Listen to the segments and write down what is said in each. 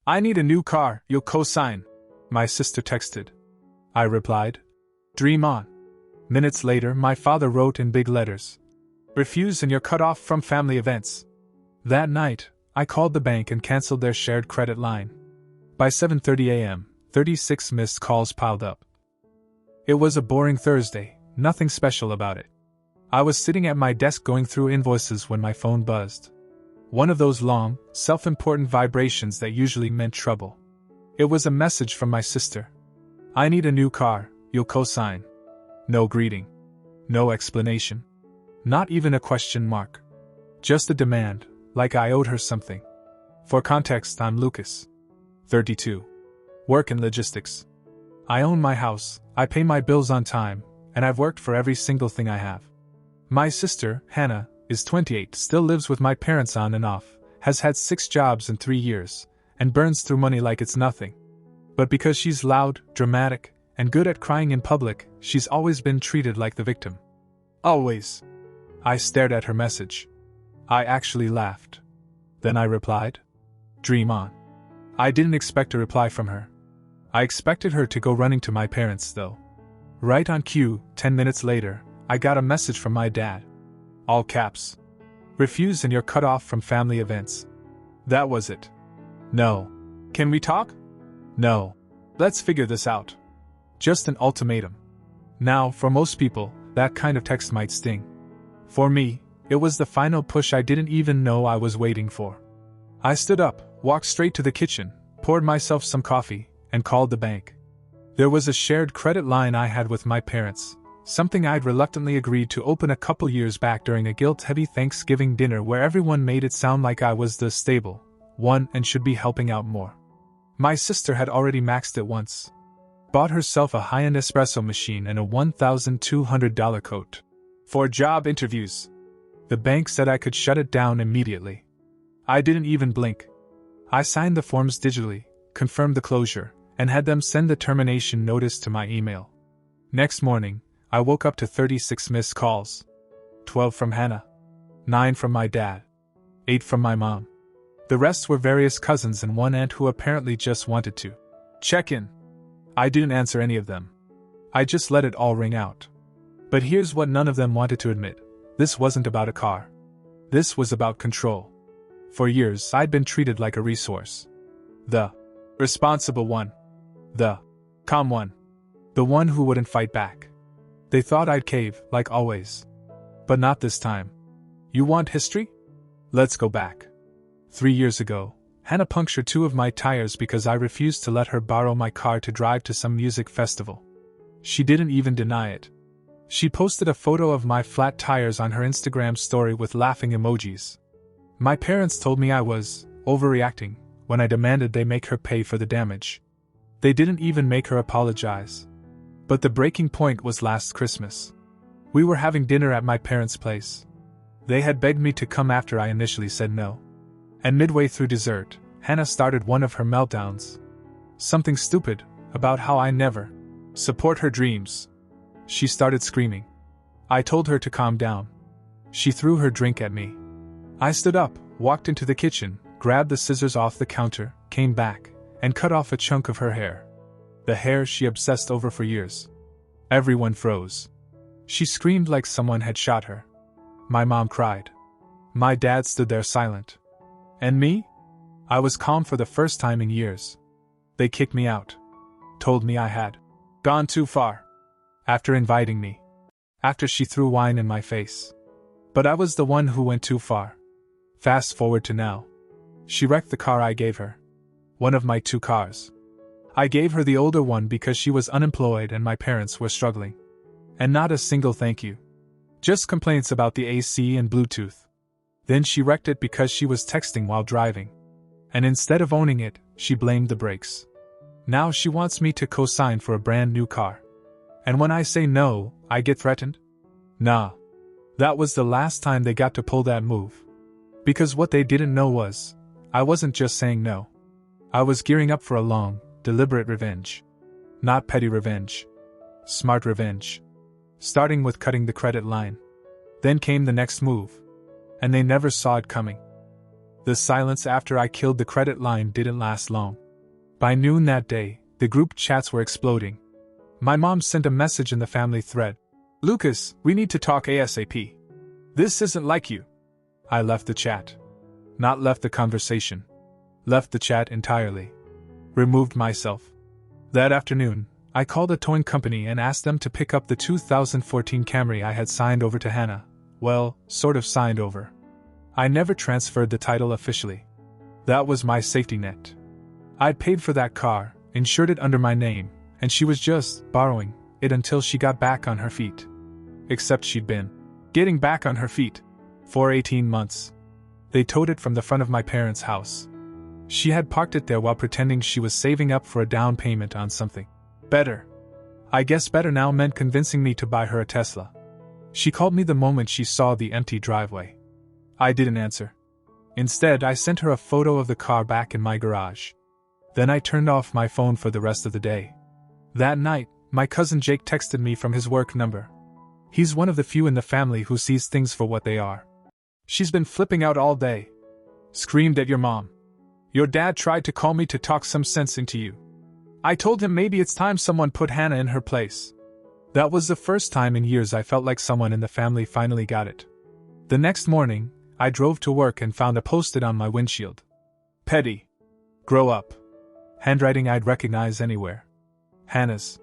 I need a new car, you'll co-sign. My sister texted. I replied. Dream on. Minutes later, my father wrote in big letters. Refuse and you're cut off from family events. That night, I called the bank and canceled their shared credit line. By 7:30 a.m., 36 missed calls piled up. It was a boring Thursday, nothing special about it. I was sitting at my desk going through invoices when my phone buzzed. One of those long, self-important vibrations that usually meant trouble. It was a message from my sister. I need a new car, you'll co-sign. No greeting. No explanation. Not even a question mark. Just a demand, like I owed her something. For context, I'm Lucas. 32. Work in logistics. I own my house, I pay my bills on time, and I've worked for every single thing I have. My sister, Hannah, is 28, still lives with my parents on and off, has had 6 jobs in 3 years, and burns through money like it's nothing. But because she's loud, dramatic, and good at crying in public, she's always been treated like the victim. Always. I stared at her message. I actually laughed. Then I replied. Dream on. I didn't expect a reply from her. I expected her to go running to my parents, though. Right on cue, 10 minutes later, I got a message from my dad. All caps. Refuse and you're cut off from family events. That was it. No. Can we talk? No. Let's figure this out. Just an ultimatum. Now, for most people, that kind of text might sting. For me, it was the final push I didn't even know I was waiting for. I stood up, walked straight to the kitchen, poured myself some coffee, and called the bank. There was a shared credit line I had with my parents, something I'd reluctantly agreed to open a couple years back during a guilt-heavy Thanksgiving dinner where everyone made it sound like I was the stable one and should be helping out more. My sister had already maxed it once. Bought herself a high-end espresso machine and a $1,200 coat. For job interviews. The bank said I could shut it down immediately. I didn't even blink. I signed the forms digitally, confirmed the closure, and had them send the termination notice to my email. Next morning, I woke up to 36 missed calls. 12 from Hannah. 9 from my dad. 8 from my mom. The rest were various cousins and one aunt who apparently just wanted to check in. I didn't answer any of them. I just let it all ring out. But here's what none of them wanted to admit. This wasn't about a car. This was about control. For years, I'd been treated like a resource. The responsible one. The calm one. The one who wouldn't fight back. They thought I'd cave, like always. But not this time. You want history? Let's go back. 3 years ago, Hannah punctured 2 of my tires because I refused to let her borrow my car to drive to some music festival. She didn't even deny it. She posted a photo of my flat tires on her Instagram story with laughing emojis. My parents told me I was overreacting when I demanded they make her pay for the damage. They didn't even make her apologize. But the breaking point was last Christmas. We were having dinner at my parents' place. They had begged me to come after I initially said no. And midway through dessert, Hannah started one of her meltdowns. Something stupid, about how I never support her dreams. She started screaming. I told her to calm down. She threw her drink at me. I stood up, walked into the kitchen, grabbed the scissors off the counter, came back, and cut off a chunk of her hair. The hair she obsessed over for years. Everyone froze. She screamed like someone had shot her. My mom cried. My dad stood there silent. And me? I was calm for the first time in years. They kicked me out. Told me I had gone too far. After inviting me. After she threw wine in my face. But I was the one who went too far. Fast forward to now. She wrecked the car I gave her. One of my 2 cars. I gave her the older one because she was unemployed and my parents were struggling. And not a single thank you. Just complaints about the AC and Bluetooth. Then she wrecked it because she was texting while driving. And instead of owning it, she blamed the brakes. Now she wants me to co-sign for a brand new car. And when I say no, I get threatened? Nah. That was the last time they got to pull that move. Because what they didn't know was, I wasn't just saying no. I was gearing up for a long, deliberate revenge. Not petty revenge. Smart revenge. Starting with cutting the credit line. Then came the next move. And they never saw it coming. The silence after I killed the credit line didn't last long. By noon that day, the group chats were exploding. My mom sent a message in the family thread. "Lucas, we need to talk ASAP. This isn't like you." I left the chat. Not left the conversation. Left the chat entirely. Removed myself. That afternoon, I called a towing company and asked them to pick up the 2014 Camry I had signed over to Hannah. Well, sort of signed over. I never transferred the title officially. That was my safety net. I'd paid for that car, insured it under my name, and she was just borrowing it until she got back on her feet. Except she'd been getting back on her feet for 18 months. They towed it from the front of my parents' house. She had parked it there while pretending she was saving up for a down payment on something better. I guess better now meant convincing me to buy her a Tesla. She called me the moment she saw the empty driveway. I didn't answer. Instead, I sent her a photo of the car back in my garage. Then I turned off my phone for the rest of the day. That night, my cousin Jake texted me from his work number. He's one of the few in the family who sees things for what they are. "She's been flipping out all day. Screamed at your mom. Your dad tried to call me to talk some sense into you. I told him maybe it's time someone put Hannah in her place." That was the first time in years I felt like someone in the family finally got it. The next morning, I drove to work and found a post-it on my windshield. "Petty. Grow up." Handwriting I'd recognize anywhere. Hannah's.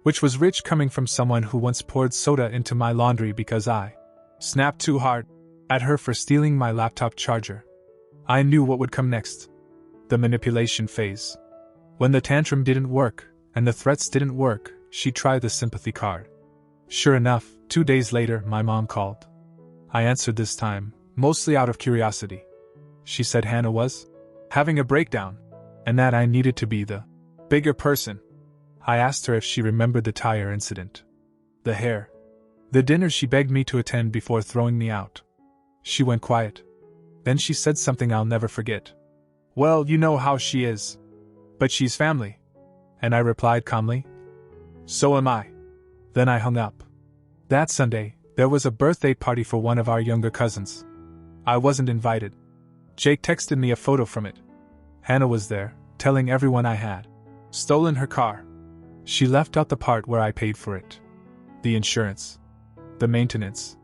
Which was rich coming from someone who once poured soda into my laundry because I snapped too hard at her for stealing my laptop charger. I knew what would come next. The manipulation phase. When the tantrum didn't work, and the threats didn't work, she tried the sympathy card. Sure enough, 2 days later, my mom called. I answered this time, mostly out of curiosity. She said Hannah was having a breakdown, and that I needed to be the bigger person. I asked her if she remembered the tire incident. The hair. The dinner she begged me to attend before throwing me out. She went quiet. Then she said something I'll never forget. "Well, you know how she is. But she's family." And I replied calmly, "So am I." Then I hung up. That Sunday, there was a birthday party for one of our younger cousins. I wasn't invited. Jake texted me a photo from it. Hannah was there, telling everyone I had stolen her car. She left out the part where I paid for it. The insurance. The maintenance.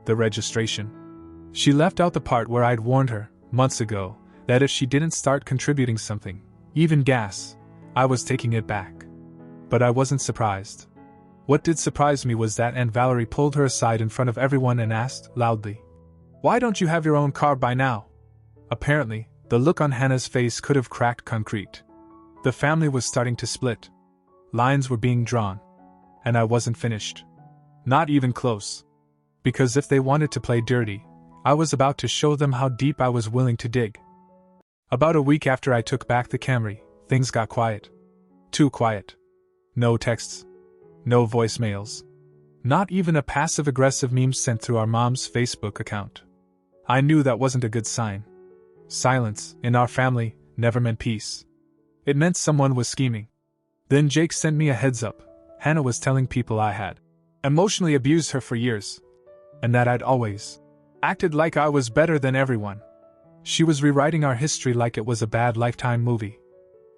The registration. She left out the part where I'd warned her, months ago, that if she didn't start contributing something, even gas, I was taking it back. But I wasn't surprised. What did surprise me was that Aunt Valerie pulled her aside in front of everyone and asked, loudly, "Why don't you have your own car by now?" Apparently, the look on Hannah's face could have cracked concrete. The family was starting to split. Lines were being drawn. And I wasn't finished. Not even close. Because if they wanted to play dirty, I was about to show them how deep I was willing to dig. About a week after I took back the Camry, things got quiet. Too quiet. No texts. No voicemails. Not even a passive-aggressive meme sent through our mom's Facebook account. I knew that wasn't a good sign. Silence, in our family, never meant peace. It meant someone was scheming. Then Jake sent me a heads up. Hannah was telling people I had emotionally abused her for years. And that I'd always acted like I was better than everyone. She was rewriting our history like it was a bad Lifetime movie.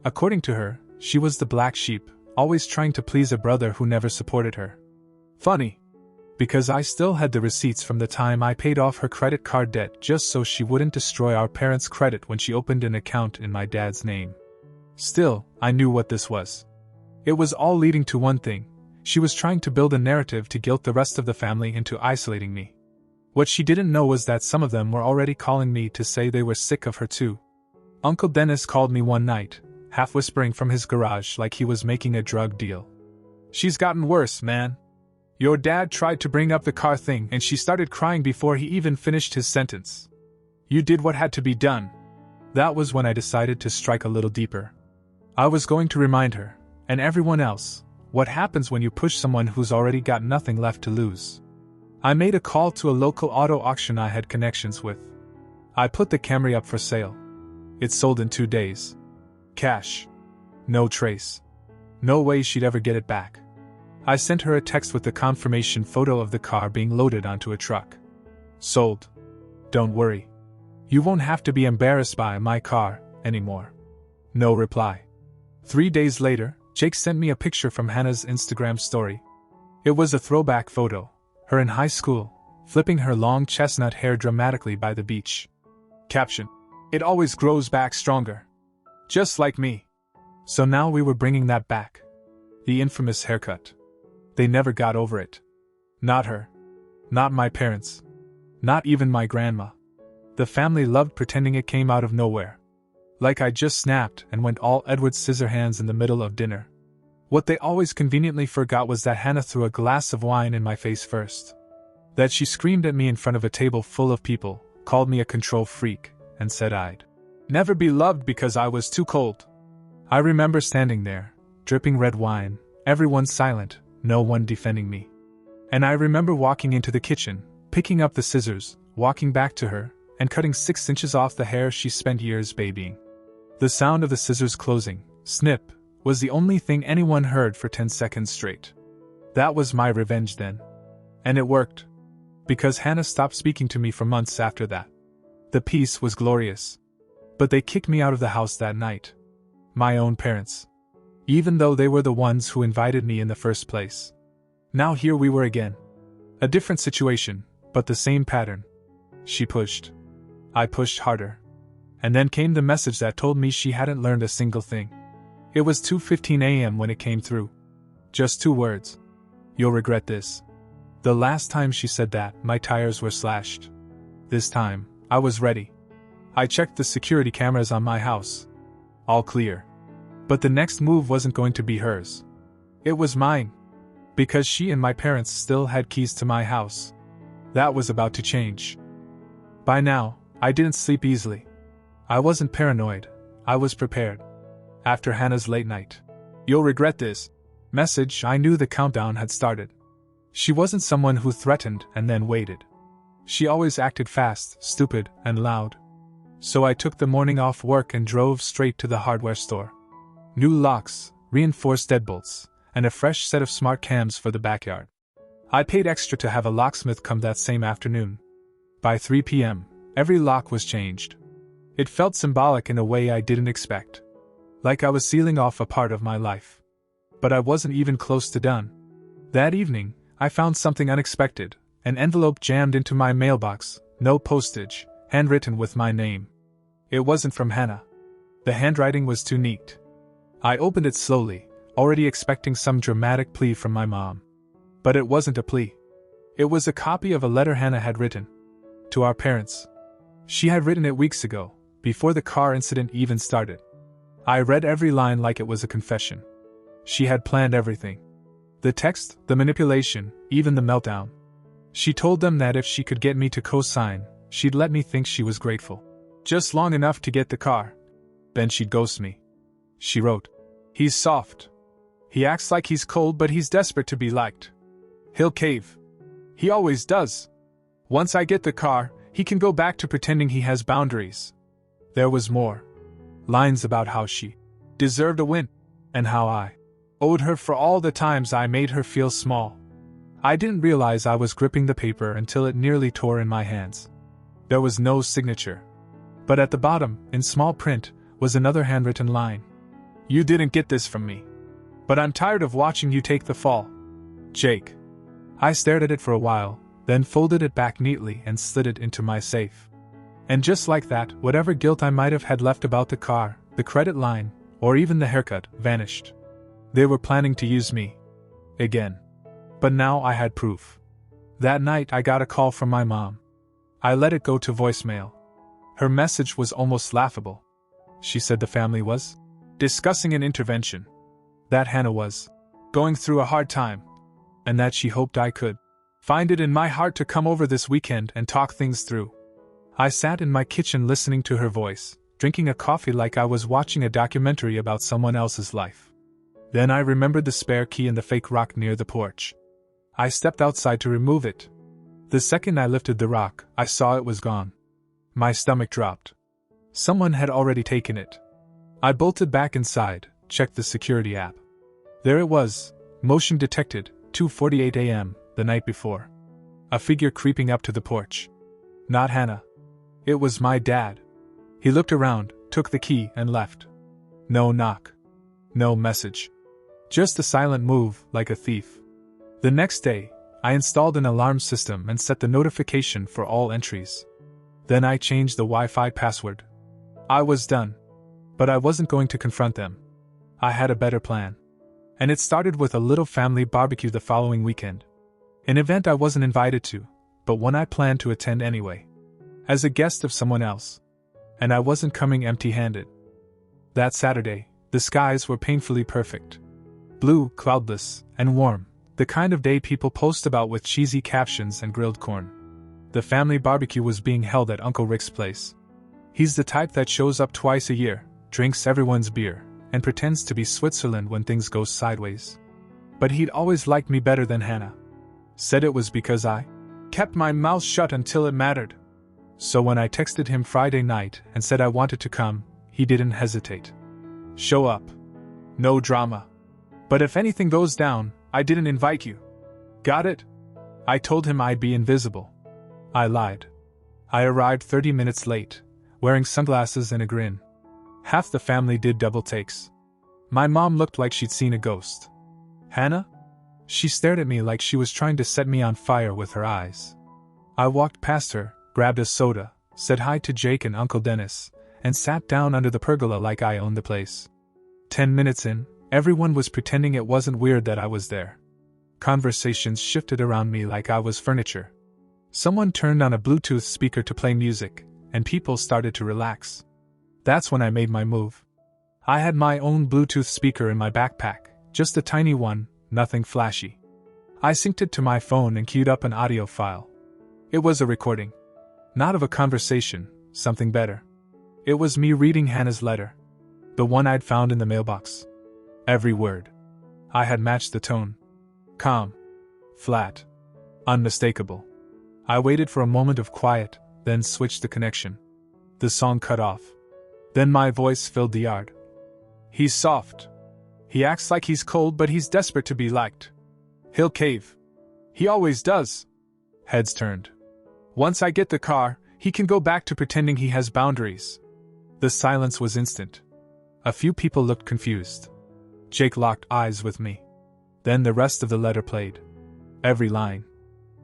According to her, she was the black sheep, always trying to please a brother who never supported her. Funny. Because I still had the receipts from the time I paid off her credit card debt just so she wouldn't destroy our parents' credit when she opened an account in my dad's name. Still, I knew what this was. It was all leading to one thing. She was trying to build a narrative to guilt the rest of the family into isolating me. What she didn't know was that some of them were already calling me to say they were sick of her too. Uncle Dennis called me one night, half whispering from his garage like he was making a drug deal. "She's gotten worse, man. Your dad tried to bring up the car thing and she started crying before he even finished his sentence. You did what had to be done." That was when I decided to strike a little deeper. I was going to remind her, and everyone else, what happens when you push someone who's already got nothing left to lose. I made a call to a local auto auction I had connections with. I put the Camry up for sale. It sold in 2 days. Cash. No trace. No way she'd ever get it back. I sent her a text with the confirmation photo of the car being loaded onto a truck. Sold. Don't worry. You won't have to be embarrassed by my car anymore. No reply. 3 days later, Jake sent me a picture from Hannah's Instagram story. It was a throwback photo, her in high school, flipping her long chestnut hair dramatically by the beach. Caption: "It always grows back stronger. Just like me." So now we were bringing that back. The infamous haircut. They never got over it. Not her. Not my parents. Not even my grandma. The family loved pretending it came out of nowhere. Like I just snapped and went all Edward Scissorhands in the middle of dinner. What they always conveniently forgot was that Hannah threw a glass of wine in my face first. That she screamed at me in front of a table full of people, called me a control freak, and said I'd never be loved because I was too cold. I remember standing there, dripping red wine, everyone silent, no one defending me. And I remember walking into the kitchen, picking up the scissors, walking back to her, and cutting 6 inches off the hair she spent years babying. The sound of the scissors closing, snip, was the only thing anyone heard for 10 seconds straight. That was my revenge then. And it worked. Because Hannah stopped speaking to me for months after that. The peace was glorious. But they kicked me out of the house that night. My own parents. Even though they were the ones who invited me in the first place. Now here we were again. A different situation, but the same pattern. She pushed. I pushed harder. And then came the message that told me she hadn't learned a single thing. It was 2:15 a.m. when it came through. Just 2 words. You'll regret this. The last time she said that, my tires were slashed. This time, I was ready. I checked the security cameras on my house. All clear. But the next move wasn't going to be hers. It was mine. Because she and my parents still had keys to my house. That was about to change. By now, I didn't sleep easily. I wasn't paranoid. I was prepared. After Hannah's late night, "You'll regret this" message, I knew the countdown had started. She wasn't someone who threatened and then waited. She always acted fast, stupid, and loud. So I took the morning off work and drove straight to the hardware store. New locks, reinforced deadbolts, and a fresh set of smart cams for the backyard. I paid extra to have a locksmith come that same afternoon. By 3 p.m., every lock was changed. It felt symbolic in a way I didn't expect. Like I was sealing off a part of my life. But I wasn't even close to done. That evening, I found something unexpected, an envelope jammed into my mailbox, no postage, handwritten with my name. It wasn't from Hannah. The handwriting was too neat. I opened it slowly, already expecting some dramatic plea from my mom. But it wasn't a plea. It was a copy of a letter Hannah had written. To our parents. She had written it weeks ago, before the car incident even started. I read every line like it was a confession. She had planned everything. The text, the manipulation, even the meltdown. She told them that if she could get me to co-sign, she'd let me think she was grateful. Just long enough to get the car. Then she'd ghost me. She wrote, "He's soft. He acts like he's cold, but he's desperate to be liked. He'll cave. He always does. Once I get the car, he can go back to pretending he has boundaries." There was more. Lines about how she deserved a win, and how I owed her for all the times I made her feel small. I didn't realize I was gripping the paper until it nearly tore in my hands. There was no signature. But at the bottom, in small print, was another handwritten line. "You didn't get this from me. But I'm tired of watching you take the fall. Jake." I stared at it for a while, then folded it back neatly and slid it into my safe. And just like that, whatever guilt I might have had left about the car, the credit line, or even the haircut, vanished. They were planning to use me. Again. But now I had proof. That night I got a call from my mom. I let it go to voicemail. Her message was almost laughable. She said the family was discussing an intervention. That Hannah was going through a hard time. And that she hoped I could find it in my heart to come over this weekend and talk things through. I sat in my kitchen listening to her voice, drinking a coffee like I was watching a documentary about someone else's life. Then I remembered the spare key in the fake rock near the porch. I stepped outside to remove it. The second I lifted the rock, I saw it was gone. My stomach dropped. Someone had already taken it. I bolted back inside, checked the security app. There it was, motion detected, 2:48 a.m., the night before. A figure creeping up to the porch. Not Hannah. It was my dad. He looked around, took the key, and left. No knock. No message. Just a silent move, like a thief. The next day, I installed an alarm system and set the notification for all entries. Then I changed the Wi-Fi password. I was done. But I wasn't going to confront them. I had a better plan. And it started with a little family barbecue the following weekend. An event I wasn't invited to, but one I planned to attend anyway. As a guest of someone else. And I wasn't coming empty-handed. That Saturday, the skies were painfully perfect. Blue, cloudless, and warm, the kind of day people post about with cheesy captions and grilled corn. The family barbecue was being held at Uncle Rick's place. He's the type that shows up twice a year, drinks everyone's beer, and pretends to be Switzerland when things go sideways. But he'd always liked me better than Hannah. Said it was because I kept my mouth shut until it mattered. So when I texted him Friday night and said I wanted to come, he didn't hesitate. Show up. No drama. But if anything goes down, I didn't invite you. Got it? I told him I'd be invisible. I lied. I arrived 30 minutes late, wearing sunglasses and a grin. Half the family did double takes. My mom looked like she'd seen a ghost. Hannah? She stared at me like she was trying to set me on fire with her eyes. I walked past her, grabbed a soda, said hi to Jake and Uncle Dennis, and sat down under the pergola like I owned the place. 10 minutes in, everyone was pretending it wasn't weird that I was there. Conversations shifted around me like I was furniture. Someone turned on a Bluetooth speaker to play music, and people started to relax. That's when I made my move. I had my own Bluetooth speaker in my backpack, just a tiny one, nothing flashy. I synced it to my phone and queued up an audio file. It was a recording. Not of a conversation, something better. It was me reading Hannah's letter. The one I'd found in the mailbox. Every word. I had matched the tone. Calm. Flat. Unmistakable. I waited for a moment of quiet, then switched the connection. The song cut off. Then my voice filled the yard. He's soft. He acts like he's cold, but he's desperate to be liked. He'll cave. He always does. Heads turned. Once I get the car, he can go back to pretending he has boundaries. The silence was instant. A few people looked confused. Jake locked eyes with me. Then the rest of the letter played. Every line.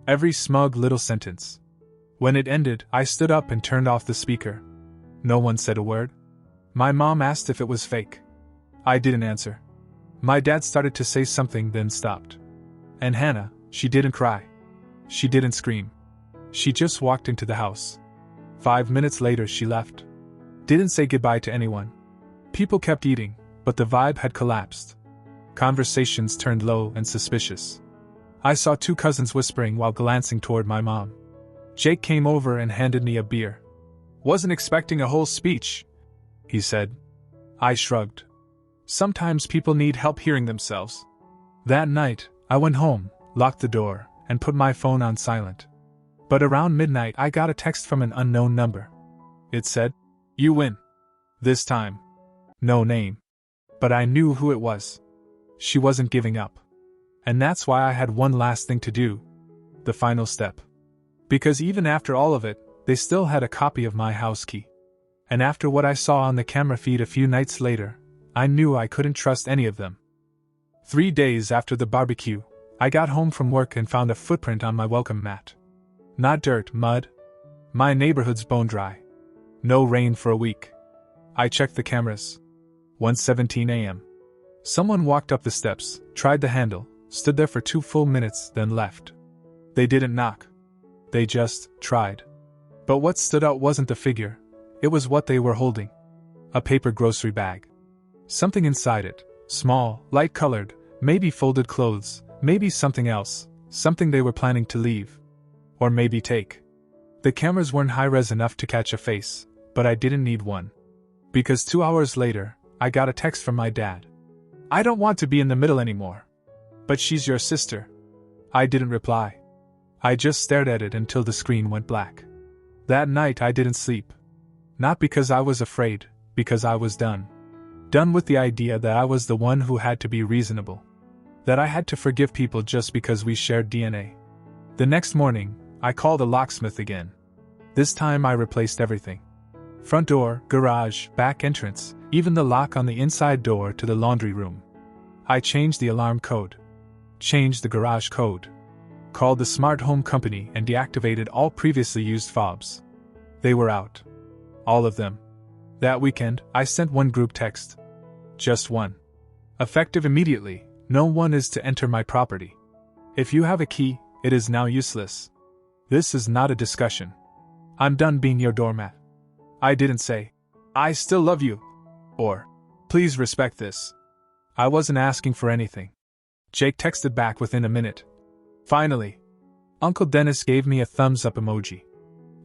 Every smug little sentence. When it ended, I stood up and turned off the speaker. No one said a word. My mom asked if it was fake. I didn't answer. My dad started to say something, then stopped. And Hannah, she didn't cry. She didn't scream. She just walked into the house. 5 minutes later, she left. Didn't say goodbye to anyone. People kept eating, but the vibe had collapsed. Conversations turned low and suspicious. I saw two cousins whispering while glancing toward my mom. Jake came over and handed me a beer. Wasn't expecting a whole speech, he said. I shrugged. Sometimes people need help hearing themselves. That night, I went home, locked the door, and put my phone on silent. But around midnight I got a text from an unknown number. It said, "You win. This time." No name. But I knew who it was. She wasn't giving up. And that's why I had one last thing to do. The final step. Because even after all of it, they still had a copy of my house key. And after what I saw on the camera feed a few nights later, I knew I couldn't trust any of them. 3 days after the barbecue, I got home from work and found a footprint on my welcome mat. Not dirt, mud. My neighborhood's bone dry. No rain for a week. I checked the cameras. 1:17 a.m. Someone walked up the steps, tried the handle, stood there for 2 full minutes, then left. They didn't knock. They just tried. But what stood out wasn't the figure, it was what they were holding. A paper grocery bag. Something inside it, small, light-colored, maybe folded clothes, maybe something else, something they were planning to leave. Or maybe take. The cameras weren't high-res enough to catch a face, but I didn't need one. Because 2 hours later, I got a text from my dad. "I don't want to be in the middle anymore. But she's your sister." I didn't reply. I just stared at it until the screen went black. That night I didn't sleep. Not because I was afraid, because I was done. Done with the idea that I was the one who had to be reasonable. That I had to forgive people just because we shared DNA. The next morning, I called the locksmith again. This time I replaced everything. Front door, garage, back entrance, even the lock on the inside door to the laundry room. I changed the alarm code. Changed the garage code. Called the smart home company and deactivated all previously used fobs. They were out. All of them. That weekend, I sent one group text. Just one. Effective immediately, no one is to enter my property. If you have a key, it is now useless. This is not a discussion. I'm done being your doormat. I didn't say, I still love you. Or, please respect this. I wasn't asking for anything. Jake texted back within a minute. Finally. Uncle Dennis gave me a thumbs up emoji.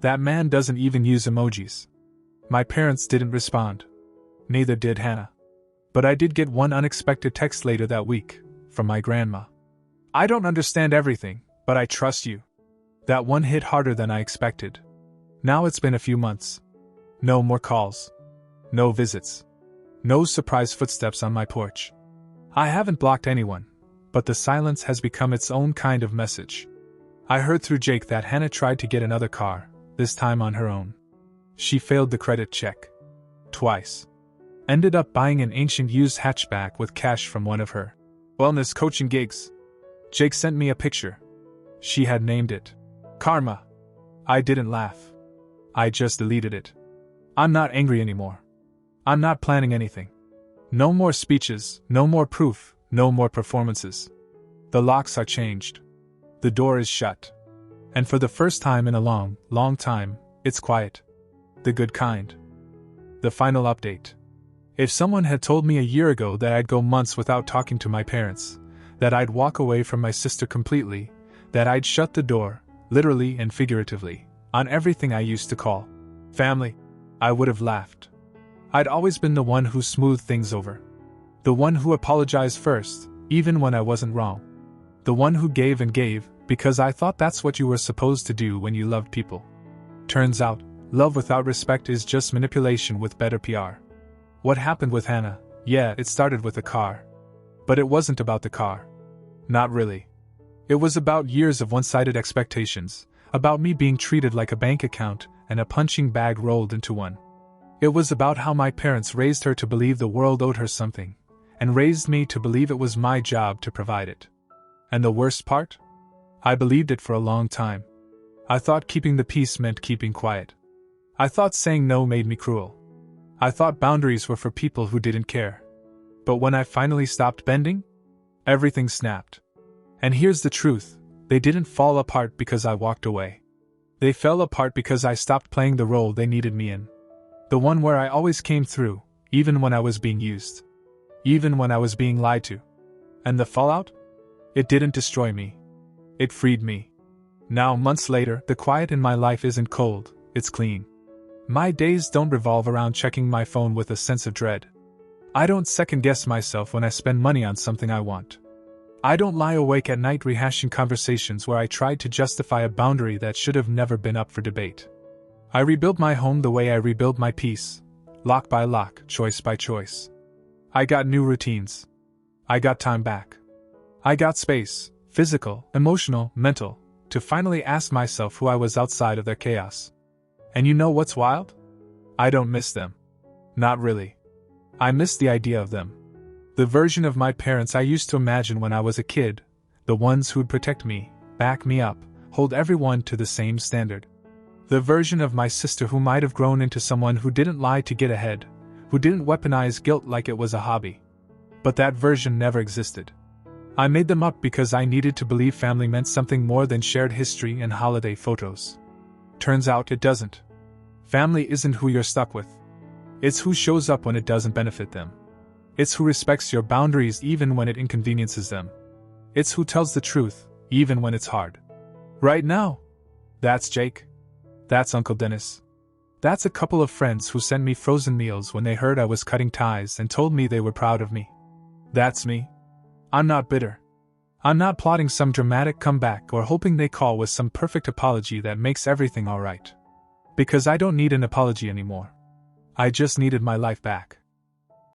That man doesn't even use emojis. My parents didn't respond. Neither did Hannah. But I did get one unexpected text later that week, from my grandma. I don't understand everything, but I trust you. That one hit harder than I expected. Now it's been a few months. No more calls. No visits. No surprise footsteps on my porch. I haven't blocked anyone, but the silence has become its own kind of message. I heard through Jake that Hannah tried to get another car, this time on her own. She failed the credit check. Twice. Ended up buying an ancient used hatchback with cash from one of her wellness coaching gigs. Jake sent me a picture. She had named it Karma. I didn't laugh. I just deleted it. I'm not angry anymore. I'm not planning anything. No more speeches, no more proof, no more performances. The locks are changed. The door is shut. And for the first time in a long, long time, it's quiet. The good kind. The final update. If someone had told me a year ago that I'd go months without talking to my parents, that I'd walk away from my sister completely, that I'd shut the door, literally and figuratively, on everything I used to call family, I would have laughed. I'd always been the one who smoothed things over. The one who apologized first, even when I wasn't wrong. The one who gave and gave, because I thought that's what you were supposed to do when you loved people. Turns out, love without respect is just manipulation with better PR. What happened with Hannah? Yeah, it started with a car. But it wasn't about the car. Not really. It was about years of one-sided expectations, about me being treated like a bank account and a punching bag rolled into one. It was about how my parents raised her to believe the world owed her something, and raised me to believe it was my job to provide it. And the worst part? I believed it for a long time. I thought keeping the peace meant keeping quiet. I thought saying no made me cruel. I thought boundaries were for people who didn't care. But when I finally stopped bending, everything snapped. And here's the truth, they didn't fall apart because I walked away. They fell apart because I stopped playing the role they needed me in. The one where I always came through, even when I was being used. Even when I was being lied to. And the fallout? It didn't destroy me. It freed me. Now, months later, the quiet in my life isn't cold, it's clean. My days don't revolve around checking my phone with a sense of dread. I don't second-guess myself when I spend money on something I want. I don't lie awake at night rehashing conversations where I tried to justify a boundary that should have never been up for debate. I rebuild my home the way I rebuild my peace, lock by lock, choice by choice. I got new routines. I got time back. I got space, physical, emotional, mental, to finally ask myself who I was outside of their chaos. And you know what's wild? I don't miss them. Not really. I miss the idea of them. The version of my parents I used to imagine when I was a kid, the ones who'd protect me, back me up, hold everyone to the same standard. The version of my sister who might have grown into someone who didn't lie to get ahead, who didn't weaponize guilt like it was a hobby. But that version never existed. I made them up because I needed to believe family meant something more than shared history and holiday photos. Turns out it doesn't. Family isn't who you're stuck with. It's who shows up when it doesn't benefit them. It's who respects your boundaries even when it inconveniences them. It's who tells the truth, even when it's hard. Right now. That's Jake. That's Uncle Dennis. That's a couple of friends who sent me frozen meals when they heard I was cutting ties and told me they were proud of me. That's me. I'm not bitter. I'm not plotting some dramatic comeback or hoping they call with some perfect apology that makes everything alright. Because I don't need an apology anymore. I just needed my life back.